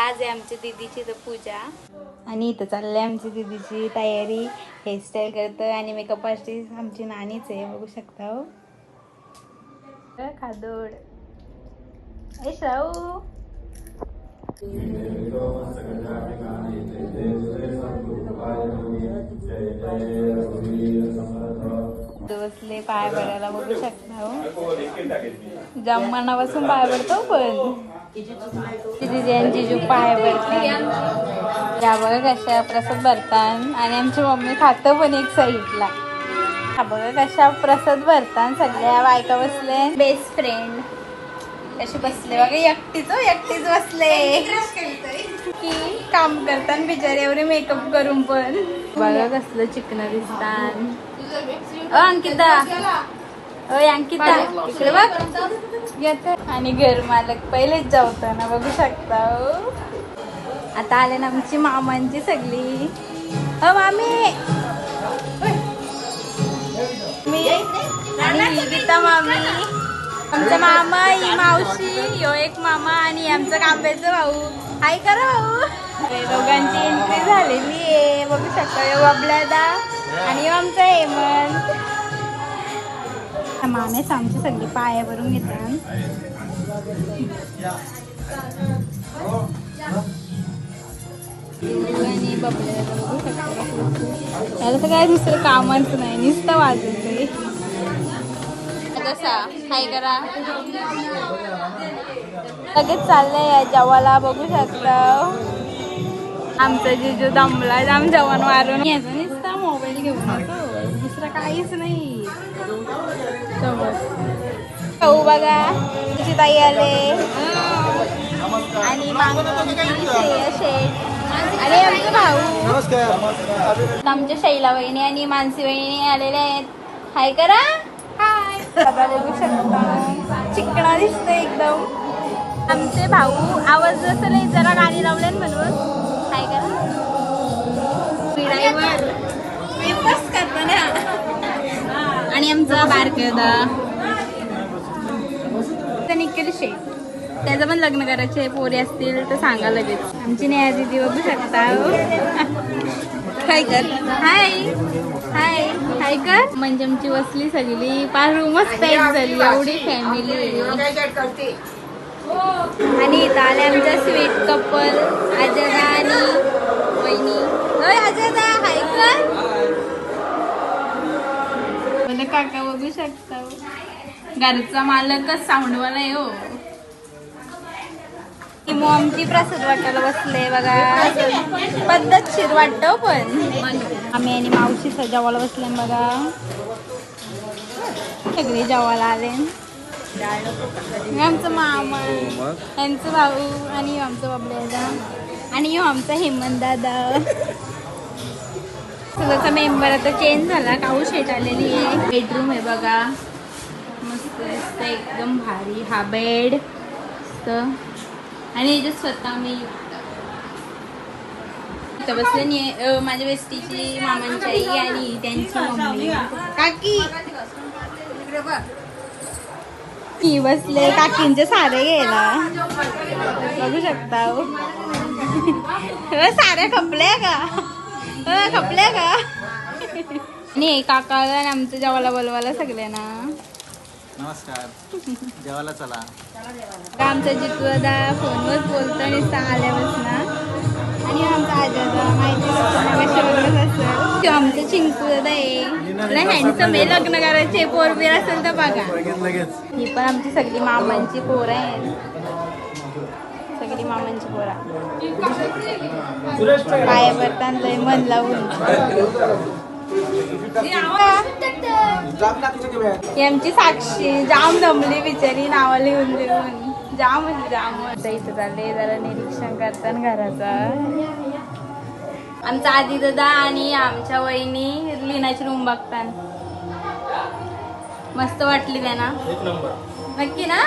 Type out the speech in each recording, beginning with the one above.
आज आहे आमच्या दीदीची तर पूजा आणि इथं चाललंय आमची दीदीची तयारी. हेअरस्टाईल करतोय आणि मेकअप आर्टिस्ट आमची नानीच आहे, बघू शकता हो. खादोड ए शाऊ बसले पाय पडायला, बघू शकता हो. जाम मनापासून पाय पडतो पण जिजू पाय पडते. या बघा कशा प्रसाद भरतान आणि आमची मम्मी खातं पण एक साईडला. हा बघा कशा प्रसाद भरतान, सगळ्या बायका बसले. बेस्ट फ्रेंड कशी बसले बघा, एकटीच बसले की काम करताना बिचारी एवढे मेकअप करून पण. बघा कसलं चिकन दिसतान. अंकिता अंकिता इकडे बघ. आणि घर मालक पहिलेच जाऊताना बघू शकता हो. आता आले ना आमची मामांची सगळी. मामी मी आणि गीता मामी, आमचा मामा, ही मावशी, यो एक मामा आणि आमचं कांब्याचं भाऊ. हाय करा भाऊ. दोघांची एंट्री झालेली आहे, बघू शकता. यो बबल्यादा आणि यो आमचा हेमंत. मामेच आमची सगळी पाया भरून घेतात. आणि बबल्यादा बघू शकता. याला तर काय दुसरं कामच नाही, नुसतं वाजवते. कसा हाय करा. लगेच चाललंय जेवायला, बघू शकता. आमचा जिजू दमला जाम जेवण मारून. याचा नुसता मोबाईल घेऊन येतो, दुसरं काहीच नाही. भाऊ बघा तुझी ताई आले आणि शेठ आणि आमचे भाऊ. आमच्या शैला वहिनी आणि मानसी वहिनी आलेले आहेत. हाय करा. बघू शकता चिकणा दिसतोय एकदम. आमचे भाऊ आवाज असेल जरा गाणी लावले म्हणून. हाय करा. करतो ना. आणि आमचा बारकदा निखिल शेठ, त्याचं पण लग्न करायचे. पोरी असतील तर सांगा लगेच. आमची नेहा दीदी बघू शकता. काय कर. हाय हाय हाय कर. म्हणजे आमची वसली सगळी पार रूमच पॅक झाली, एवढी फॅमिली. आणि इथं आले आमचा स्वीट कपल अजयदा आणि वहिनी. अजयदा हाय कर. मला काका बघू शकता. घरचा मालकच साऊंडवाला आहे हो. आमची प्रसाद वाटायला बसले बघा, पद्धतशीर वाटतो पण. आम्ही आणि मावशी जेवायला बसले बघा, सगळे जेवायला आले. आमचं मामा, यांचं भाऊ आणि आमचं बबल्यादा आणि आमचा हेमंत दादा. सगळ्याचा मेंबर आता चेंज झाला. काऊ शेट आलेली आहे. बेडरूम आहे बघा, मस्त मस्त एकदम भारी. हा बेड आणि इथे स्वतः मी इथं बसले. माझ्या बेस्टीची मामांची आई आणि त्यांची मम्मी काकी ही बसले. काकींचे सारे घ्यायला बघू शकता. सारे खपले का, खपले का. आणि काकाला आमचं जेवायला बोलवायला सगळ्यांना. नमस्कार, जेवायला चला. आमचा जितू दादा फोनवर बोलतो आणि आल्यापासून. आणि आमचा आजादा माहिती असेल. आमचं चिंकू दादा आहे, हँडसम आहे. लग्न करायचे पोरबीर असेल तर बघा. ही पण आमची सगळी मामांची पोरं आहेत, सगळी मामांची पोरा. पाया पडताना लय मन लावून. आमची साक्षी जाम दमली बिचारी, नाव लिहून लिहून जाम म्हणजे जाम. इथं चालले जरा निरीक्षण करताना घराचा. आमचा आधी दादा आणि आमच्या वहिनी लिनाची रूम बघतान. मस्त वाटली त्यांना, नक्की ना.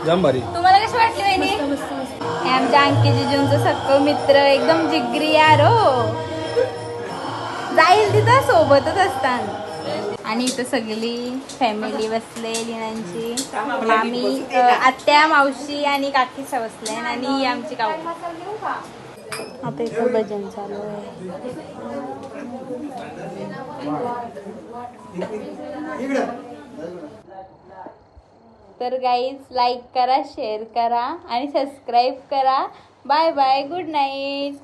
तुम्हाला कशी वाटली वहिनी? हे आमच्या अंकी जिजूंचं सक्क मित्र, एकदम जिगरी यार हो. जाईल तिथं सोबतच असतात. आणि इथं सगळी फॅमिली बसले लिनांची. मामी आत्या मावशी आणि काकीचा बसले आणि ही आमची काऊ. आता इथं भजन चालू आहे. तर गाईज लाईक करा, शेअर करा आणि सबस्क्राईब करा. Bye bye, good night.